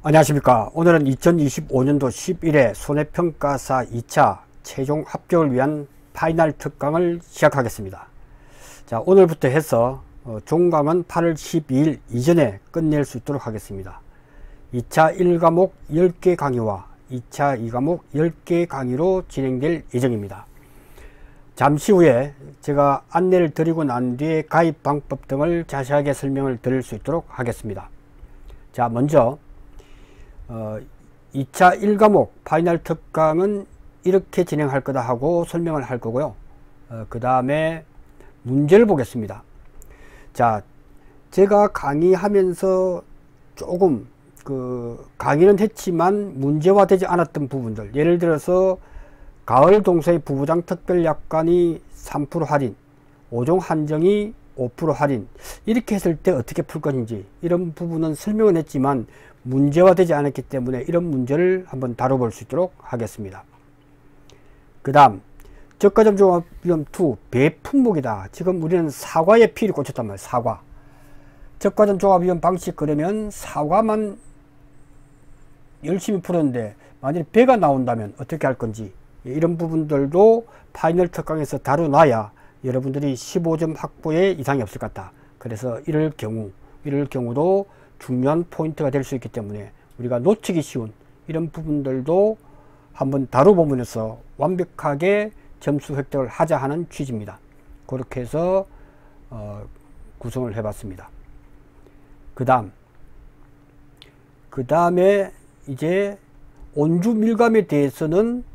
안녕하십니까. 오늘은 2025년도 11회 손해평가사 2차 최종 합격을 위한 파이널 특강을 시작하겠습니다. 자, 오늘부터 해서 종강은 8월 12일 이전에 끝낼 수 있도록 하겠습니다. 2차 1과목 10개 강의와 2차 2과목 10개 강의로 진행될 예정입니다. 잠시 후에 제가 안내를 드리고 난 뒤에 가입 방법 등을 자세하게 설명을 드릴 수 있도록 하겠습니다. 자, 먼저 2차 1과목 파이널 특강은 이렇게 진행할 거다 하고 설명을 할 거고요. 그 다음에 문제를 보겠습니다. 자, 제가 강의하면서 조금 강의는 했지만 문제화되지 않았던 부분들, 예를 들어서 가을 동서의 부부장 특별약관이 3% 할인, 5종 한정이 5% 할인, 이렇게 했을 때 어떻게 풀 것인지 이런 부분은 설명은 했지만 문제화되지 않았기 때문에 이런 문제를 한번 다뤄볼 수 있도록 하겠습니다. 그 다음 저가점 종합비용 2 배품목이다. 지금 우리는 사과에 필이 꽂혔단 말이에요. 사과. 저가점 종합비용 방식, 그러면 사과만 열심히 풀었는데 만약에 배가 나온다면 어떻게 할 건지, 이런 부분들도 파이널 특강에서 다뤄놔야 여러분들이 15점 확보에 이상이 없을 것 같다. 그래서 이럴 경우도 중요한 포인트가 될 수 있기 때문에 우리가 놓치기 쉬운 이런 부분들도 한번 다뤄보면서 완벽하게 점수 획득을 하자 하는 취지입니다. 그렇게 해서 구성을 해봤습니다. 그 다음에 이제 온주 밀감에 대해서는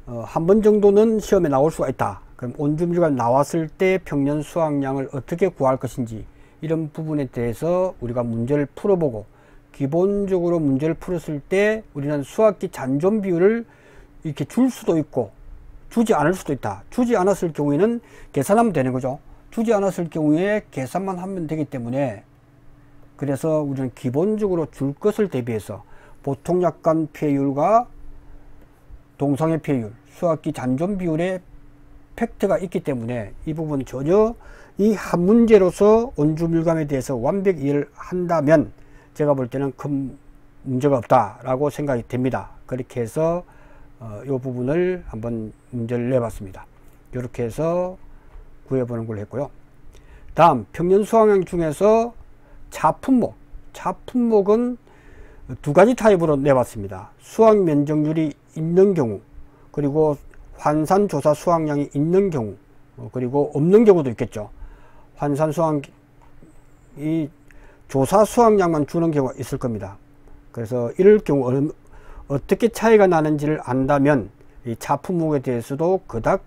한 번 정도는 시험에 나올 수가 있다. 그럼 온주 밀감 나왔을 때 평년 수확량을 어떻게 구할 것인지, 이런 부분에 대해서 우리가 문제를 풀어보고, 기본적으로 문제를 풀었을 때 우리는 수확기 잔존 비율을 이렇게 줄 수도 있고 주지 않을 수도 있다. 주지 않았을 경우에는 계산하면 되는 거죠. 주지 않았을 경우에 계산만 하면 되기 때문에, 그래서 우리는 기본적으로 줄 것을 대비해서 보통약관 폐율과 동상의 폐율, 수확기 잔존 비율의 팩트가 있기 때문에 이 부분 전혀 이 한 문제로서 온주 밀감에 대해서 완벽히 이해를 한다면 제가 볼 때는 큰 문제가 없다라고 생각이 됩니다. 그렇게 해서 이 부분을 한번 문제를 내봤습니다. 이렇게 해서 구해보는 걸로 했고요. 다음 평년 수확량 중에서 차품목은 두 가지 타입으로 내봤습니다. 수확 면적률이 있는 경우, 그리고 환산조사 수확량이 있는 경우, 그리고 없는 경우도 있겠죠. 환산 수확이 조사 수확량만 주는 경우가 있을 겁니다. 그래서 이럴 경우 어떻게 차이가 나는지를 안다면 이 차품목에 대해서도 그닥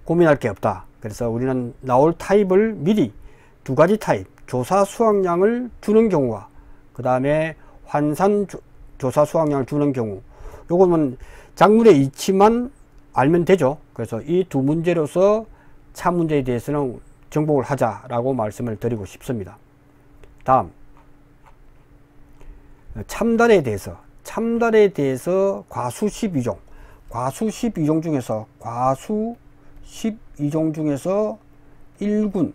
고민할 게 없다. 그래서 우리는 나올 타입을 미리 두 가지 타입, 조사 수확량을 주는 경우와 그 다음에 환산 조사 수확량을 주는 경우, 요거는 작물의 이치만 알면 되죠. 그래서 이 두 문제로서 차 문제에 대해서는 정복을 하자라고 말씀을 드리고 싶습니다. 다음 참달에 대해서 과수 12종, 과수 12종 중에서 1군,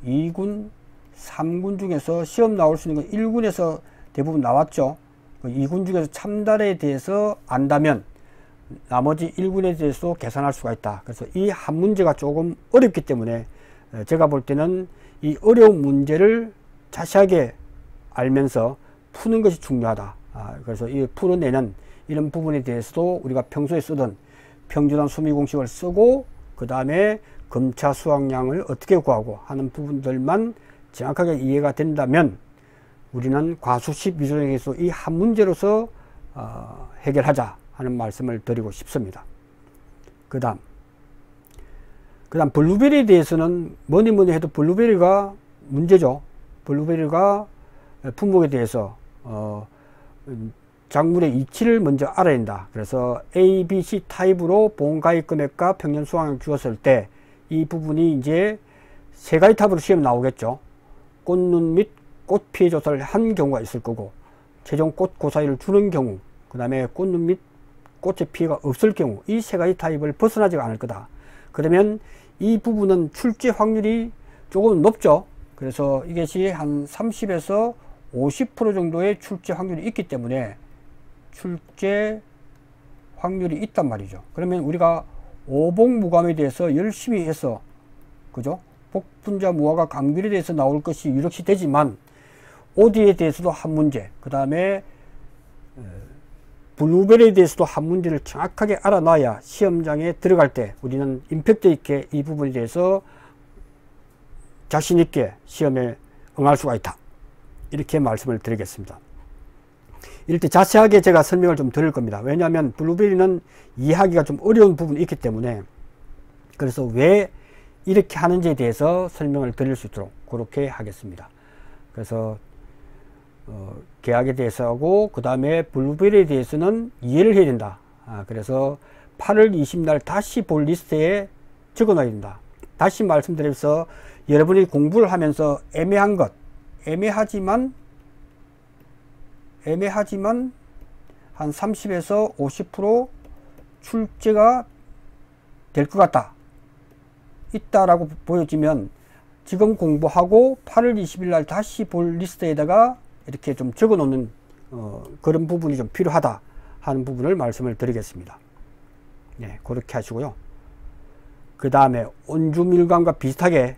2군, 3군 중에서 시험 나올 수 있는 건 1군에서 대부분 나왔죠. 2군 중에서 참달에 대해서 안다면 나머지 1군에 대해서 계산할 수가 있다. 그래서 이 한 문제가 조금 어렵기 때문에 제가 볼 때는 이 어려운 문제를 자세하게 알면서 푸는 것이 중요하다. 그래서 이 풀어내는 이런 부분에 대해서도 우리가 평소에 쓰던 평준화 수미 공식을 쓰고, 그 다음에 검차 수확량을 어떻게 구하고 하는 부분들만 정확하게 이해가 된다면 우리는 과수 12종에서 이 한 문제로서 해결하자 하는 말씀을 드리고 싶습니다. 그 다음 블루베리에 대해서는 뭐니 해도 블루베리가 문제죠. 블루베리가 품목에 대해서 작물의 이치를 먼저 알아야 된다. 그래서 A, B, C 타입으로 보험가입 금액과 평년 수확량 주었을 때 이 부분이 이제 세 가지 타입으로 시험 나오겠죠. 꽃눈 및 꽃 피해 조사를 한 경우가 있을 거고, 최종 꽃 고사율을 주는 경우, 그 다음에 꽃눈 및 꽃의 피해가 없을 경우, 이 세 가지 타입을 벗어나지 않을 거다. 그러면 이 부분은 출제 확률이 조금 높죠. 그래서 이것이 한 30에서 50% 정도의 출제 확률이 있기 때문에 출제 확률이 있단 말이죠. 그러면 우리가 오복무감에 대해서 열심히 해서, 그죠? 복분자 무화과 감귤에 대해서 나올 것이 유력시 되지만 오디에 대해서도 한 문제, 그 다음에 블루베리에 대해서도 한 문제를 정확하게 알아놔야 시험장에 들어갈 때 우리는 임팩트 있게 이 부분에 대해서 자신 있게 시험에 응할 수가 있다. 이렇게 말씀을 드리겠습니다. 이럴 때 자세하게 제가 설명을 좀 드릴 겁니다. 왜냐하면 블루베리는 이해하기가 좀 어려운 부분이 있기 때문에, 그래서 왜 이렇게 하는지에 대해서 설명을 드릴 수 있도록 그렇게 하겠습니다. 그래서 계약에 대해서 하고, 그 다음에 블루베리에 대해서는 이해를 해야 된다. 그래서 8월 20일 다시 볼 리스트에 적어 놔야 된다. 다시 말씀드려서 여러분이 공부를 하면서 애매한 것, 애매하지만 한 30에서 50% 출제가 될 것 같다, 있다라고 보여지면 지금 공부하고 8월 20일 날 다시 볼 리스트에다가 이렇게 좀 적어 놓는 그런 부분이 좀 필요하다 하는 부분을 말씀을 드리겠습니다. 네, 그렇게 하시고요. 그 다음에 온주밀감과 비슷하게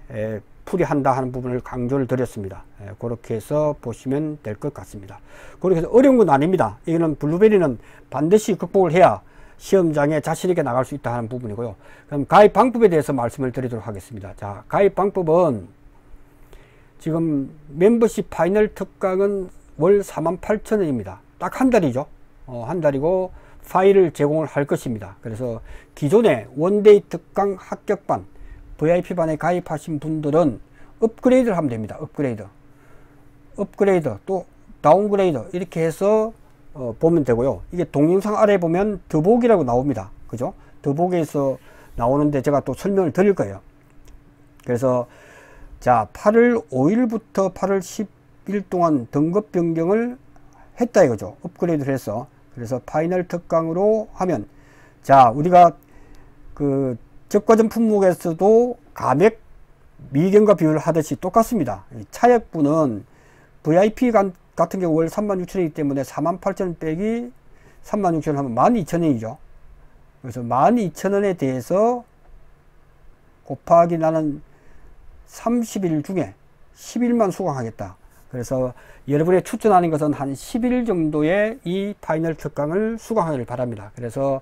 풀이한다 하는 부분을 강조를 드렸습니다. 그렇게 해서 보시면 될 것 같습니다. 그렇게 해서 어려운 건 아닙니다. 이거는 블루베리는 반드시 극복을 해야 시험장에 자신있게 나갈 수 있다 하는 부분이고요. 그럼 가입 방법에 대해서 말씀을 드리도록 하겠습니다. 자, 가입 방법은 지금 멤버십 파이널 특강은 월 48,000원입니다. 딱 한 달이죠. 한 달이고 파일을 제공을 할 것입니다. 그래서 기존에 원데이 특강 합격반, VIP반에 가입하신 분들은 업그레이드를 하면 됩니다. 업그레이드 또 다운그레이드 이렇게 해서 보면 되고요. 이게 동영상 아래 보면 더보기라고 나옵니다. 그죠? 더보기에서 나오는데 제가 또 설명을 드릴 거예요. 그래서 자, 8월 5일부터 8월 10일 동안 등급 변경을 했다 이거죠. 업그레이드를 해서. 그래서 파이널 특강으로 하면, 자, 우리가 그 적과점 품목에서도 가맥 미경과 비율을 하듯이 똑같습니다. 차액분은 VIP 같은 경우 월 36,000원이기 때문에 48,000원 빼기 36,000원 하면 12,000원이죠. 그래서 12,000원에 대해서 곱하기 나는 30일 중에 10일만 수강하겠다. 그래서 여러분의 추천하는 것은 한 10일 정도의 이 파이널 특강을 수강하기를 바랍니다. 그래서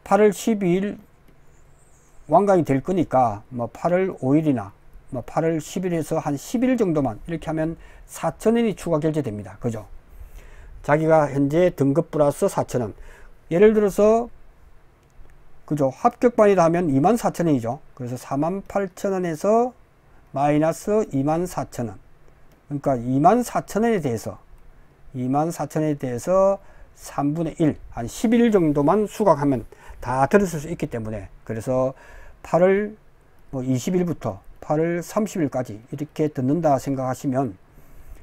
8월 12일 완강이 될 거니까 뭐 8월 5일이나 뭐 8월 10일에서 한 10일 정도만 이렇게 하면 4,000원이 추가 결제됩니다. 그죠? 자기가 현재 등급 플러스 4,000원. 예를 들어서 그죠? 합격반이다 하면 24,000원이죠. 그래서 48,000원에서 마이너스 24,000원. 그러니까 24,000원에 대해서 3분의 1, 한 10일 정도만 수강하면 다 들었을 수 있기 때문에, 그래서 8월 20일부터 8월 30일까지 이렇게 듣는다 생각하시면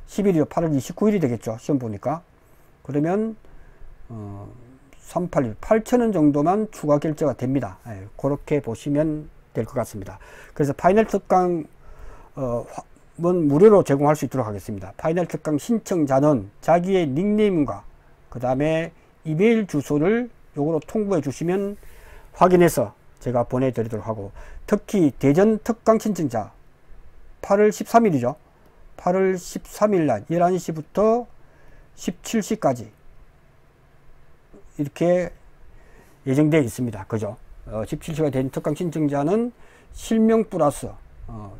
10일이요. 8월 29일이 되겠죠. 시험 보니까. 그러면 381, 8,000원 정도만 추가 결제가 됩니다. 그렇게 보시면 될 것 같습니다. 그래서 파이널 특강 무료로 제공할 수 있도록 하겠습니다. 파이널 특강 신청자는 자기의 닉네임과 그 다음에 이메일 주소를 요거로 통보해 주시면 확인해서 제가 보내드리도록 하고, 특히 대전 특강 신청자 8월 13일이죠. 8월 13일 날 11시부터 17시까지 이렇게 예정되어 있습니다. 그죠? 17시가 된 특강 신청자는 실명 플러스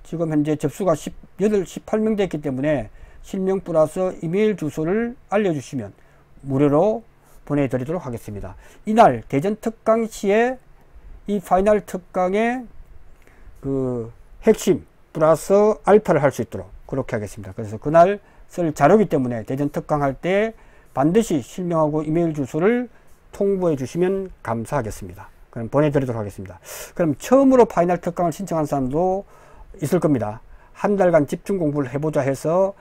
지금 현재 접수가 18명 됐기 때문에 실명 플러스 이메일 주소를 알려주시면 무료로 보내드리도록 하겠습니다. 이날 대전 특강 시에 이 파이널 특강의 그 핵심 플러스 알파를 할 수 있도록 그렇게 하겠습니다. 그래서 그날 쓸 자료이기 때문에 대전 특강 할 때 반드시 실명하고 이메일 주소를 통보해 주시면 감사하겠습니다. 그럼 보내드리도록 하겠습니다. 그럼 처음으로 파이널 특강을 신청한 사람도 있을 겁니다. 한 달간 집중 공부를 해보자 해서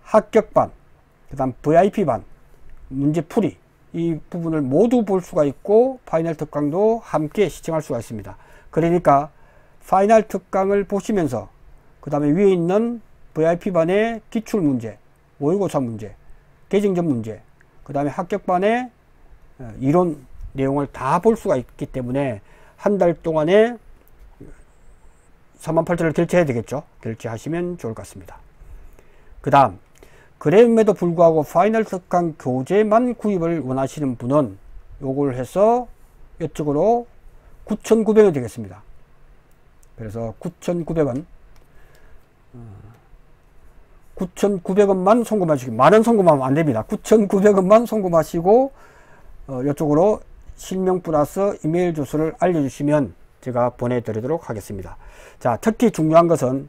합격반, 그 다음 VIP반, 문제풀이 이 부분을 모두 볼 수가 있고 파이널 특강도 함께 시청할 수가 있습니다. 그러니까 파이널 특강을 보시면서 그 다음에 위에 있는 VIP반의 기출문제, 모의고사 문제, 개정전 문제, 그 다음에 합격반의 이론 내용을 다 볼 수가 있기 때문에 한 달 동안에 48,000원을 결제해야 되겠죠. 결제하시면 좋을 것 같습니다. 그 다음, 그럼에도 불구하고 파이널 특강 교재만 구입을 원하시는 분은 요걸 해서 이쪽으로 9,900원 되겠습니다. 그래서 9,900원 9,900원만 송금하시고, 만원 송금하면 안됩니다. 9,900원만 송금하시고 이쪽으로 실명 플러스 이메일 주소를 알려주시면 제가 보내드리도록 하겠습니다. 자, 특히 중요한 것은,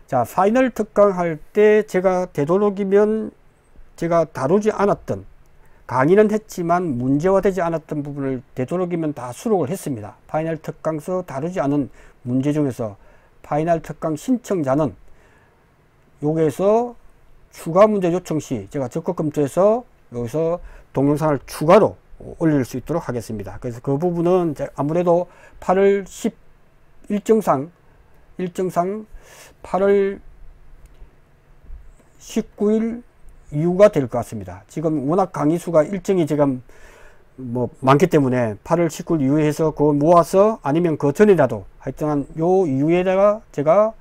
자, 파이널 특강 할 때 제가 되도록이면 제가 다루지 않았던, 강의는 했지만 문제화되지 않았던 부분을 되도록이면 다 수록을 했습니다. 파이널 특강서 다루지 않은 문제 중에서 파이널 특강 신청자는 여기에서 추가 문제 요청 시 제가 적극 검토해서 여기서 동영상을 추가로 올릴 수 있도록 하겠습니다. 그래서 그 부분은 아무래도 8월 10 일정상 8월 19일 이후가 될 것 같습니다. 지금 워낙 강의 수가 일정이 지금 뭐 많기 때문에 8월 19일 이후에 해서 그거 모아서, 아니면 그 전이라도 하여튼 요 이후에다가 제가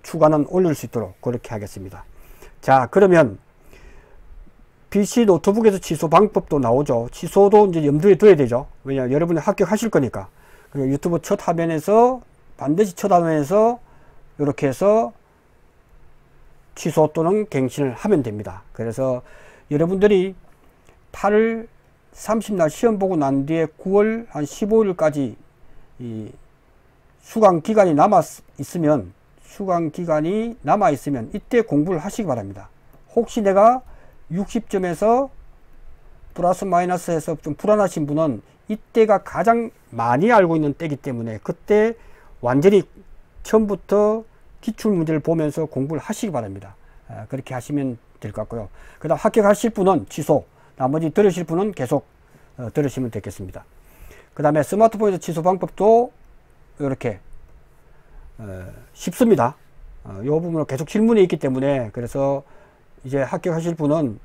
추가는 올릴 수 있도록 그렇게 하겠습니다. 자, 그러면 PC 노트북에서 취소 방법도 나오죠. 취소도 이제 염두에 둬야 되죠. 왜냐하면 여러분이 합격하실 거니까. 그리고 유튜브 첫 화면에서, 반드시 첫 화면에서 이렇게 해서 취소 또는 갱신을 하면 됩니다. 그래서 여러분들이 8월 30날 시험 보고 난 뒤에 9월 한 15일까지 이 수강 기간이 남아 있으면 이때 공부를 하시기 바랍니다. 혹시 내가 60점에서 플러스 마이너스 해서 좀 불안하신 분은 이때가 가장 많이 알고 있는 때이기 때문에 그때 완전히 처음부터 기출문제를 보면서 공부를 하시기 바랍니다. 그렇게 하시면 될 것 같고요. 그 다음 합격하실 분은 취소, 나머지 들으실 분은 계속 들으시면 되겠습니다. 그 다음에 스마트폰에서 취소 방법도 이렇게 쉽습니다. 이 부분은 계속 질문이 있기 때문에, 그래서 이제 합격하실 분은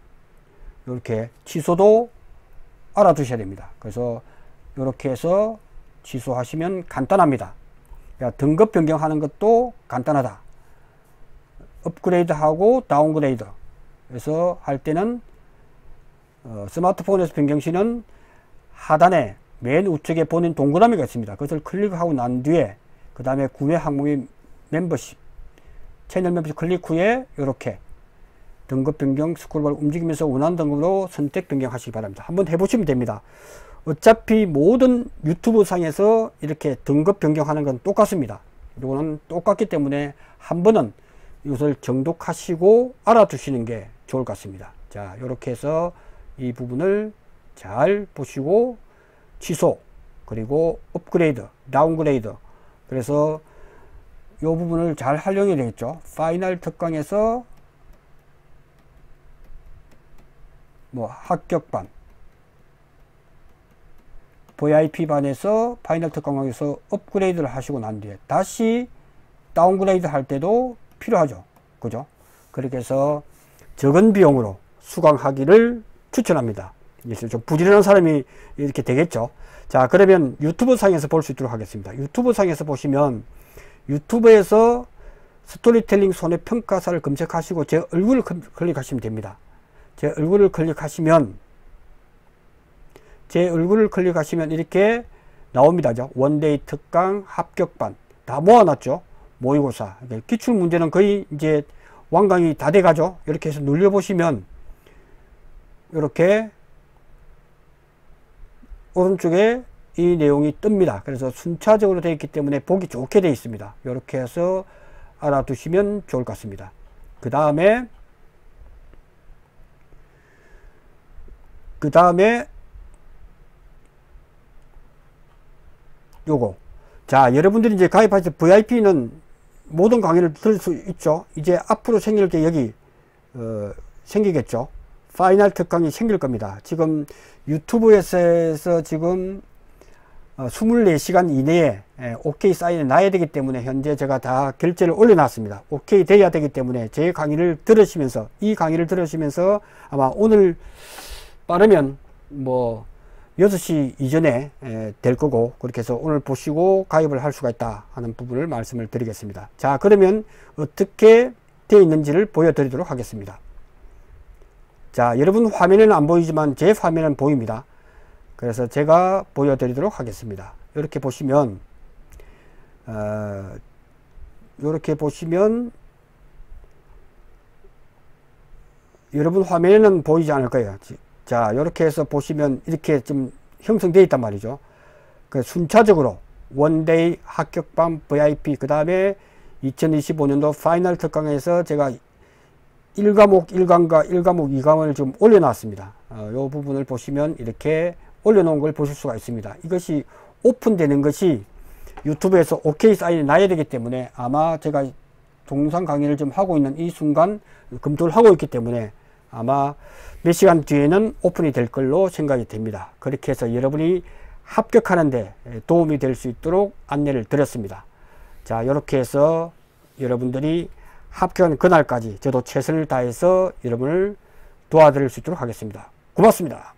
이렇게 취소도 알아두셔야 됩니다. 그래서 이렇게 해서 취소하시면 간단합니다. 등급 변경하는 것도 간단하다. 업그레이드하고 다운그레이드 그래서 할 때는 스마트폰에서 변경 시는 하단에 맨 우측에 본인 동그라미가 있습니다. 그것을 클릭하고 난 뒤에 그 다음에 구매 항목의 멤버십, 채널 멤버십 클릭 후에 이렇게 등급 변경 스크롤바를 움직이면서 원하는 등급으로 선택 변경하시기 바랍니다. 한번 해보시면 됩니다. 어차피 모든 유튜브 상에서 이렇게 등급 변경하는 건 똑같습니다. 이거는 똑같기 때문에 한 번은 이것을 정독하시고 알아두시는 게 좋을 것 같습니다. 자, 이렇게 해서 이 부분을 잘 보시고 취소, 그리고 업그레이드, 다운그레이드, 그래서 이 부분을 잘 활용해야 되겠죠. 파이널 특강에서 뭐 합격반, VIP반에서 파이널 특강에서 업그레이드를 하시고 난 뒤에 다시 다운그레이드 할 때도 필요하죠. 그죠? 그렇게 해서 적은 비용으로 수강하기를 추천합니다. 이제 좀 부지런한 사람이 이렇게 되겠죠. 자, 그러면 유튜브 상에서 볼 수 있도록 하겠습니다. 유튜브 상에서 보시면 유튜브에서 스토리텔링 손해평가사를 검색하시고 제 얼굴을 클릭하시면 됩니다. 제 얼굴을 클릭하시면 이렇게 나옵니다. 원데이 특강, 합격반 다 모아놨죠. 모의고사, 기출문제는 거의 이제 완강이 다 돼가죠. 이렇게 해서 눌려보시면 이렇게 오른쪽에 이 내용이 뜹니다. 그래서 순차적으로 되어 있기 때문에 보기 좋게 되어 있습니다. 이렇게 해서 알아두시면 좋을 것 같습니다. 그 다음에 요거, 자, 여러분들이 이제 가입하실 VIP는 모든 강의를 들을 수 있죠. 이제 앞으로 생길 게 여기 생기겠죠. 파이널 특강이 생길 겁니다. 지금 유튜브에서 지금 24시간 이내에 OK 사인이 나야 되기 때문에 현재 제가 다 결제를 올려놨습니다. OK 돼야 되기 때문에 제 강의를 들으시면서, 이 강의를 들으시면서 아마 오늘 빠르면 뭐 6시 이전에 될 거고, 그렇게 해서 오늘 보시고 가입을 할 수가 있다 하는 부분을 말씀을 드리겠습니다. 자, 그러면 어떻게 되어 있는지를 보여드리도록 하겠습니다. 자, 여러분 화면에는 안 보이지만 제 화면은 보입니다. 그래서 제가 보여드리도록 하겠습니다. 이렇게 보시면 여러분 화면에는 보이지 않을 거예요. 자, 이렇게 해서 보시면 이렇게 좀 형성되어 있단 말이죠. 그 순차적으로 원데이 합격반 VIP, 그 다음에 2025년도 파이널 특강에서 제가 1과목 1강과 1과목 2강을 좀 올려놨습니다. 이 부분을 보시면 이렇게 올려놓은 걸 보실 수가 있습니다. 이것이 오픈되는 것이 유튜브에서 OK 사인이 나야 되기 때문에 아마 제가 동영상 강의를 좀 하고 있는 이 순간 검토를 하고 있기 때문에 아마 몇 시간 뒤에는 오픈이 될 걸로 생각이 됩니다. 그렇게 해서 여러분이 합격하는데 도움이 될 수 있도록 안내를 드렸습니다. 자, 이렇게 해서 여러분들이 합격한 그날까지 저도 최선을 다해서 여러분을 도와드릴 수 있도록 하겠습니다. 고맙습니다.